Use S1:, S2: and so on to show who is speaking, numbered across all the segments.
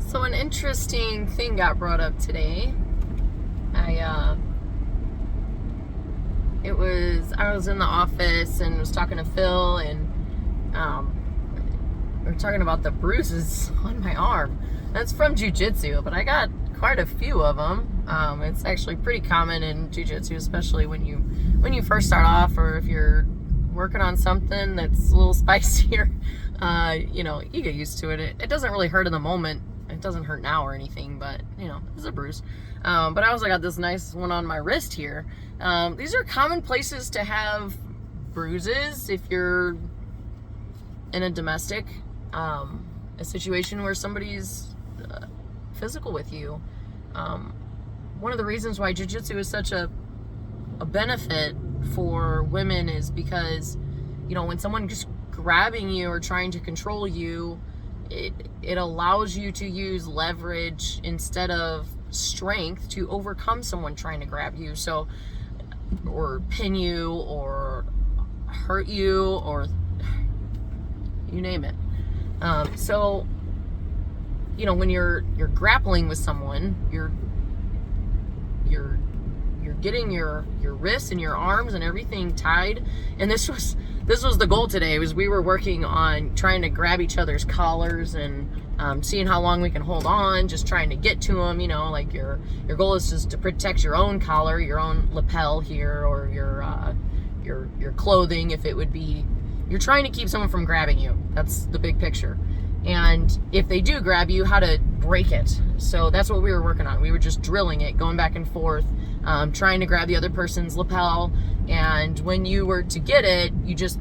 S1: So an interesting thing got brought up today. I was in the office and was talking to Phil, and we were talking about the bruises on my arm. That's from jiu-jitsu, but I got quite a few of them. It's actually pretty common in jiu-jitsu, especially when you first start off, or if you're working on something that's a little spicier. You get used to it. It doesn't really hurt in the moment. It doesn't hurt now or anything, but it's a bruise. But I also got this nice one on my wrist here. These are common places to have bruises if you're in a domestic a situation where somebody's physical with you. One of the reasons why jiu-jitsu is such a benefit for women is because when someone just grabbing you or trying to control you, it allows you to use leverage instead of strength to overcome someone trying to grab you, or pin you or hurt you, or you name it. When you're grappling with someone, you're getting your wrists and your arms and everything tied. And this was the goal today. Was we were working on trying to grab each other's collars and seeing how long we can hold on, just trying to get to them. Like your goal is just to protect your own collar, your own lapel here, or your clothing. If it would be, you're trying to keep someone from grabbing you. That's the big picture. And if they do grab you, how to break it. So that's what we were working on. We were just drilling it, going back and forth, trying to grab the other person's lapel. And when you were to get it,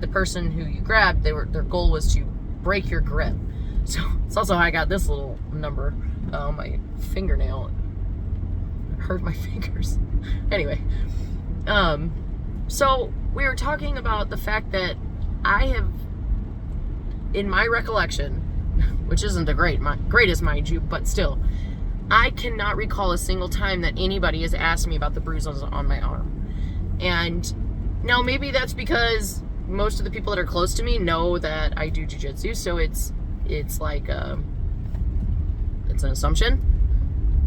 S1: the person who you grabbed, their goal was to break your grip. So it's also how I got this little number. My fingernail hurt my fingers. Anyway, so we were talking about the fact that I have, in my recollection, which isn't the greatest, mind you, but still, I cannot recall a single time that anybody has asked me about the bruises on my arm. And now maybe that's because most of the people that are close to me know that I do jiu-jitsu, so it's like it's an assumption,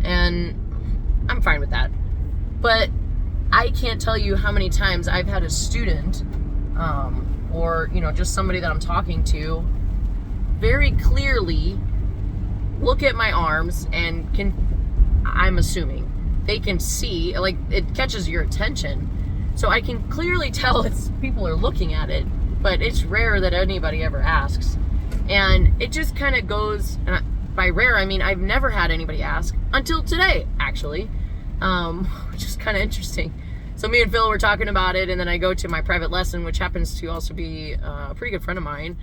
S1: and I'm fine with that. But I can't tell you how many times I've had a student or just somebody that I'm talking to very clearly look at my arms and I'm assuming they can see, like, it catches your attention, so I can clearly tell people are looking at it, but it's rare that anybody ever asks. And it just kind of goes, and by rare I mean I've never had anybody ask until today, actually, which is kind of interesting. So me and Phil were talking about it, and then I go to my private lesson, which happens to also be a pretty good friend of mine,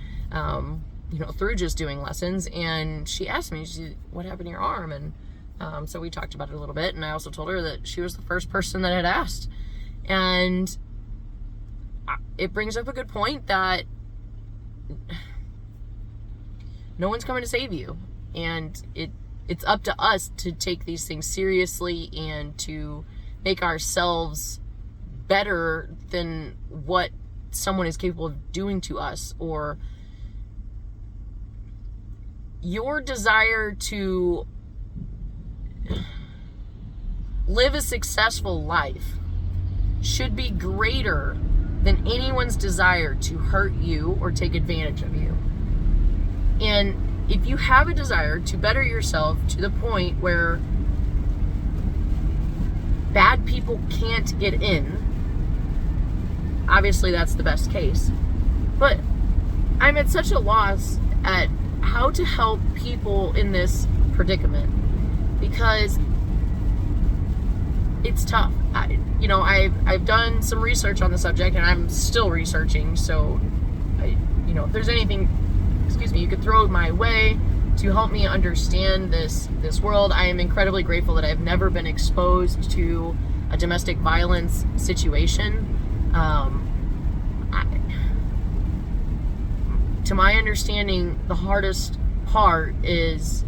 S1: through just doing lessons, and she asked me, what happened to your arm? And so we talked about it a little bit, and I also told her that she was the first person that had asked. And it brings up a good point that no one's coming to save you, and it's up to us to take these things seriously and to make ourselves better than what someone is capable of doing to us. Or your desire to live a successful life should be greater than anyone's desire to hurt you or take advantage of you. And if you have a desire to better yourself to the point where bad people can't get in, obviously that's the best case. But I'm at such a loss at how to help people in this predicament, because it's tough. I've done some research on the subject, and I'm still researching, so if there's anything, you could throw my way to help me understand this world. I am incredibly grateful that I've never been exposed to a domestic violence situation. To my understanding, the hardest part is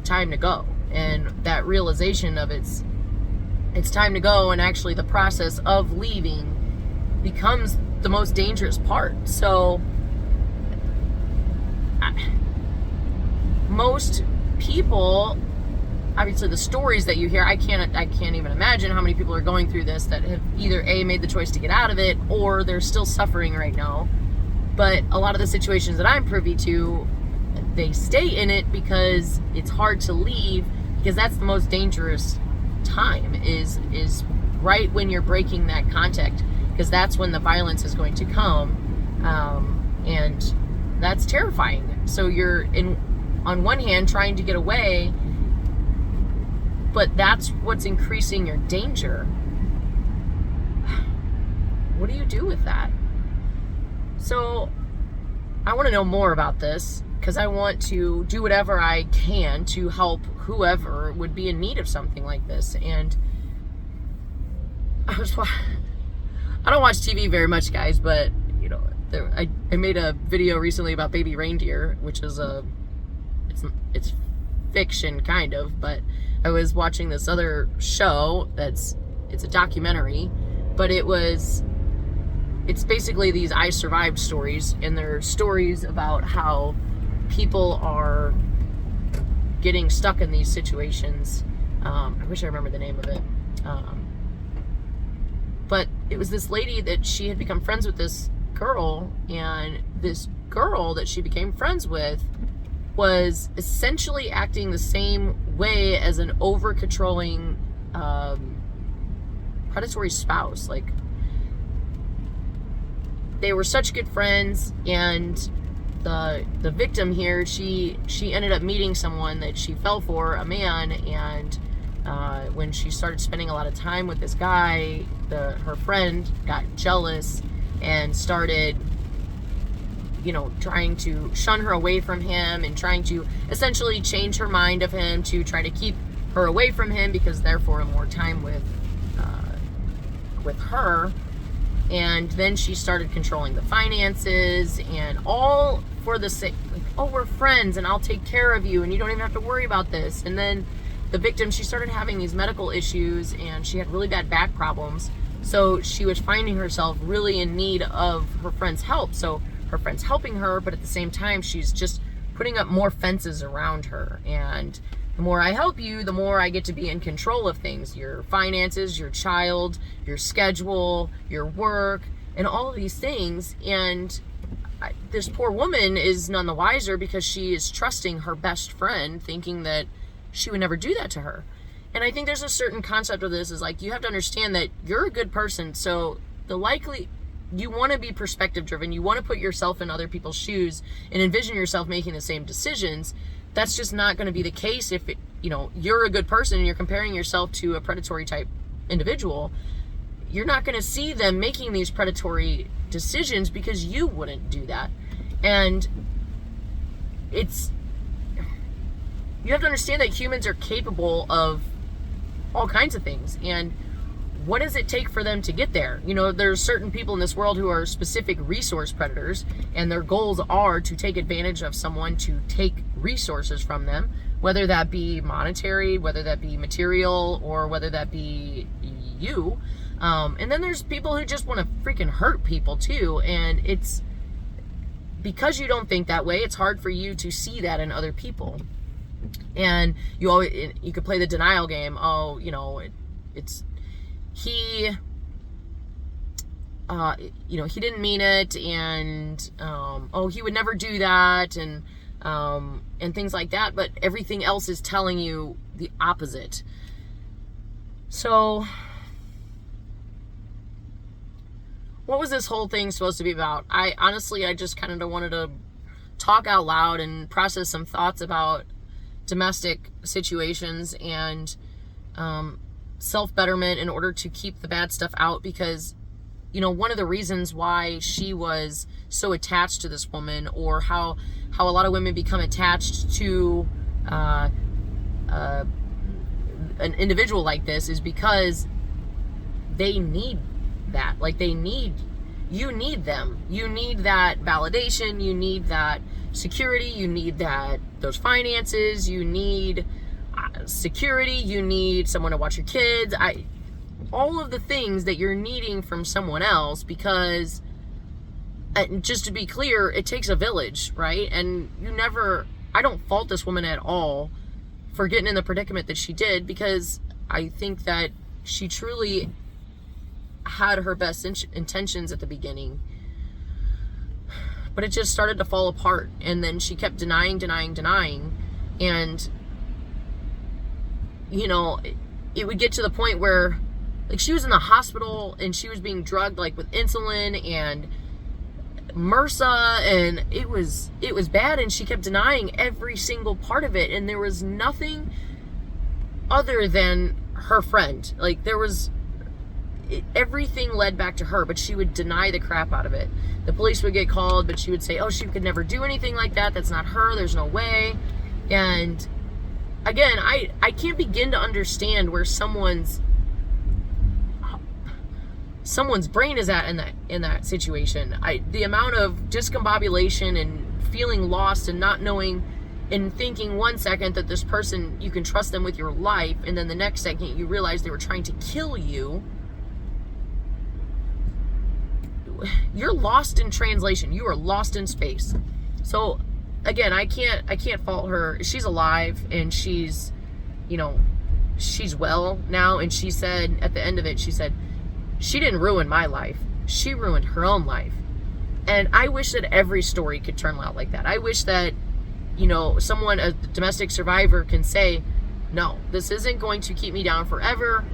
S1: time to go, and that realization of it's time to go, and actually the process of leaving becomes the most dangerous part. So most people, obviously the stories that you hear, I can't even imagine how many people are going through this that have either A, made the choice to get out of it, or they're still suffering right now. But a lot of the situations that I'm privy to, they stay in it because it's hard to leave, because that's the most dangerous time is right when you're breaking that contact, because that's when the violence is going to come, and that's terrifying. So you're on one hand trying to get away, but that's what's increasing your danger. What do you do with that? So I want to know more about this, because I want to do whatever I can to help whoever would be in need of something like this. And I don't watch TV very much, guys, but you know, I made a video recently about baby reindeer, which is it's fiction kind of, but I was watching this other show it's a documentary, but it's basically these I survived stories, and they're stories about how people are getting stuck in these situations. I wish I remember the name of it. But it was this lady that she had become friends with this girl, and this girl that she became friends with was essentially acting the same way as an over-controlling predatory spouse. Like, they were such good friends, and the victim here, she ended up meeting someone that she fell for, a man, and when she started spending a lot of time with this guy, her friend got jealous and started, trying to shun her away from him, and trying to essentially change her mind of him to try to keep her away from him, because therefore more time with her. And then she started controlling the finances, and all for the sake, like, oh, we're friends and I'll take care of you and you don't even have to worry about this. And then the victim, she started having these medical issues, and she had really bad back problems. So she was finding herself really in need of her friend's help. So her friend's helping her, but at the same time, she's just putting up more fences around her. And the more I help you, the more I get to be in control of things. Your finances, your child, your schedule, your work, and all of these things. And this poor woman is none the wiser, because she is trusting her best friend, thinking that she would never do that to her. And I think there's a certain concept of this, is like, you have to understand that you're a good person. So you want to be perspective driven. You want to put yourself in other people's shoes and envision yourself making the same decisions. That's just not going to be the case if you're a good person and you're comparing yourself to a predatory type individual. You're not going to see them making these predatory decisions, because you wouldn't do that. And you have to understand that humans are capable of all kinds of things. And what does it take for them to get there? There's certain people in this world who are specific resource predators, and their goals are to take advantage of someone, to take resources from them, whether that be monetary, whether that be material, or whether that be you. And then there's people who just want to freaking hurt people too. And it's because you don't think that way, it's hard for you to see that in other people. And you could play the denial game. Oh, he didn't mean it, and he would never do that, and things like that. But everything else is telling you the opposite. So what was this whole thing supposed to be about? I just kind of wanted to talk out loud and process some thoughts about domestic situations and self-betterment in order to keep the bad stuff out. Because one of the reasons why she was so attached to this woman, or how a lot of women become attached to an individual like this, is because they need that. Like, you need them. You need that validation. You need that security. You need those finances. You need security. You need someone to watch your kids. All of the things that you're needing from someone else, because, just to be clear, it takes a village, right? And I don't fault this woman at all for getting in the predicament that she did, because I think that she truly had her best intentions at the beginning, but it just started to fall apart. And then she kept denying. And, you know, it would get to the point where, like, she was in the hospital and she was being drugged, like, with insulin and MRSA, and it was bad, and she kept denying every single part of it. And there was nothing other than her friend. Like, everything led back to her, but she would deny the crap out of it. The police would get called, but she would say, oh, she could never do anything like that. That's not her. There's no way. And again, I can't begin to understand where someone's brain is at in that situation. The amount of discombobulation and feeling lost and not knowing, and thinking one second that this person, you can trust them with your life, and then the next second you realize they were trying to kill you. You're lost in translation. You are lost in space. So again, I can't fault her. She's alive, and she's well now. And she said at the end of it, she said, she didn't ruin my life. She ruined her own life. And I wish that every story could turn out like that. I wish that, someone, a domestic survivor, can say, no, this isn't going to keep me down forever.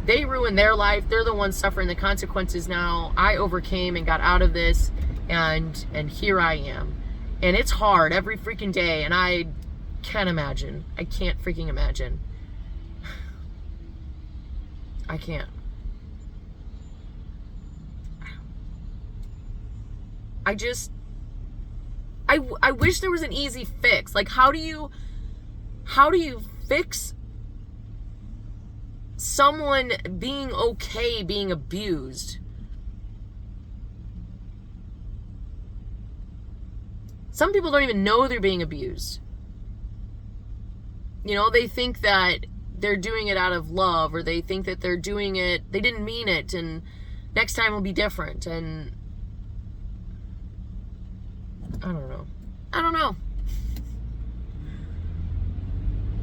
S1: They ruined their life. They're the ones suffering the consequences now. I overcame and got out of this, and here I am. And it's hard every freaking day, and I can't imagine. I can't freaking imagine. I can't. I wish there was an easy fix. Like, how do you fix someone being okay being abused? Some people don't even know they're being abused. They think that they're doing it out of love, or they think that they're doing it, they didn't mean it, and next time will be different. And I don't know.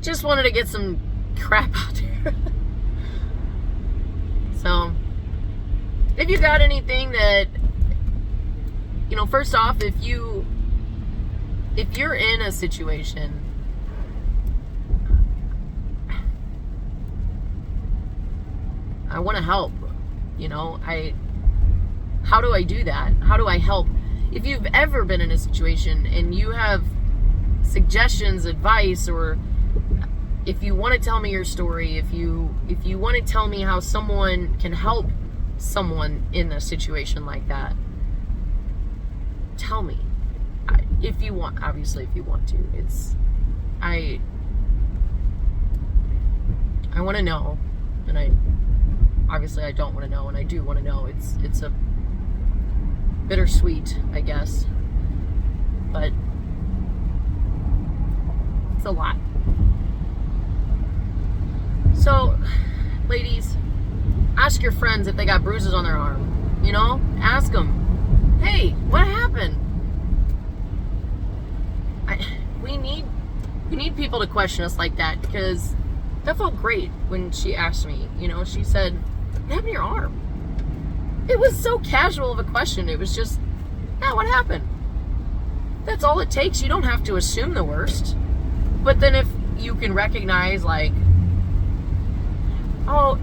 S1: Just wanted to get some crap out there. So, if you got anything that, first off, if you're in a situation, I want to help. How do I do that? How do I help? If you've ever been in a situation and you have suggestions, advice, or if you want to tell me your story, if you want to tell me how someone can help someone in a situation like that, tell me. If you want, obviously, if you want to. I want to know, and I don't want to know, and I do want to know. It's a bittersweet, I guess, but it's a lot. So, ladies, ask your friends if they got bruises on their arm. Ask them, hey, what happened? We need people to question us like that, because that felt great when she asked me. She said, what happened to your arm? It was so casual of a question. It was just, what happened? That's all it takes. You don't have to assume the worst. But then if you can recognize, like, oh,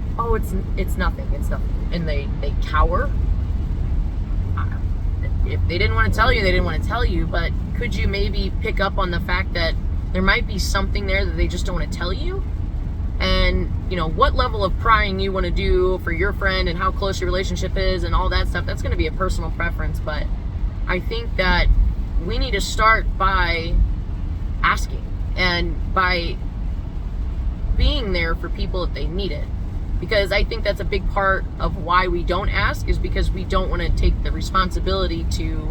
S1: it's nothing, and they cower. If they didn't want to tell you, they didn't want to tell you. But could you maybe pick up on the fact that there might be something there that they just don't want to tell you? And, what level of prying you want to do for your friend, and how close your relationship is, and all that stuff, that's going to be a personal preference. But I think that we need to start by asking, and by being there for people if they need it. Because I think that's a big part of why we don't ask, is because we don't want to take the responsibility to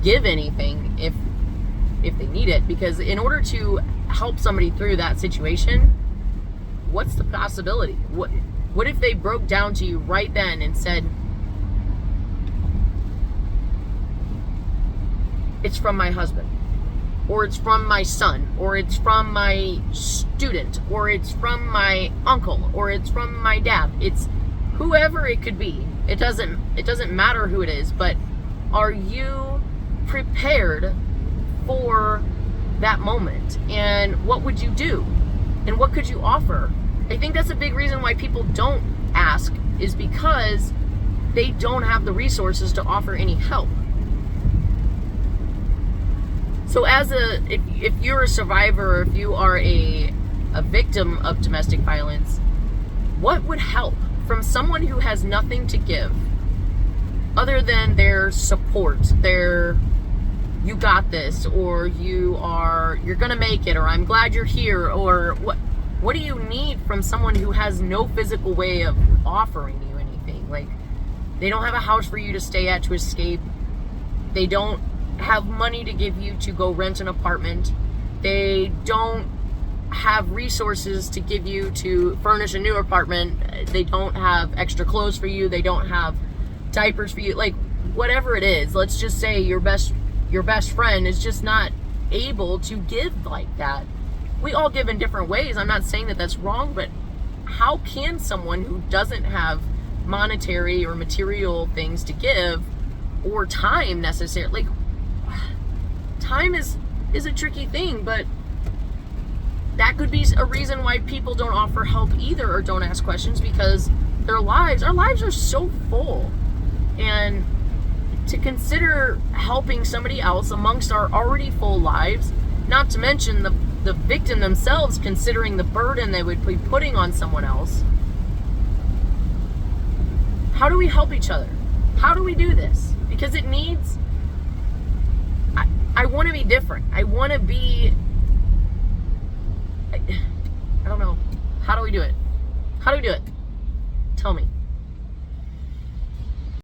S1: give anything if they need it. Because in order to help somebody through that situation, what's the possibility? What if they broke down to you right then and said, it's from my husband? or it's from my son, or it's from my student, or it's from my uncle, or it's from my dad. It's whoever it could be. It doesn't matter who it is, but are you prepared for that moment? And what would you do? And what could you offer? I think that's a big reason why people don't ask, is because they don't have the resources to offer any help. So if you're a survivor, or if you are a victim of domestic violence, what would help from someone who has nothing to give other than their support, their "you got this," or you're gonna make it, or "I'm glad you're here," or what do you need from someone who has no physical way of offering you anything? Like, they don't have a house for you to stay at to escape. They don't have money to give you to go rent an apartment. They don't have resources to give you to furnish a new apartment. They don't have extra clothes for you. They don't have diapers for you. Like, whatever it is, let's just say your best friend is just not able to give like that. We all give in different ways. I'm not saying that that's wrong, but how can someone who doesn't have monetary or material things to give, or time necessarily, like, time is a tricky thing, but that could be a reason why people don't offer help either, or don't ask questions, because our lives are so full. And to consider helping somebody else amongst our already full lives, not to mention the victim themselves considering the burden they would be putting on someone else. How do we help each other? How do we do this? Because it needs, I want to be different. I want to be, I don't know. How do we do it? How do we do it? Tell me.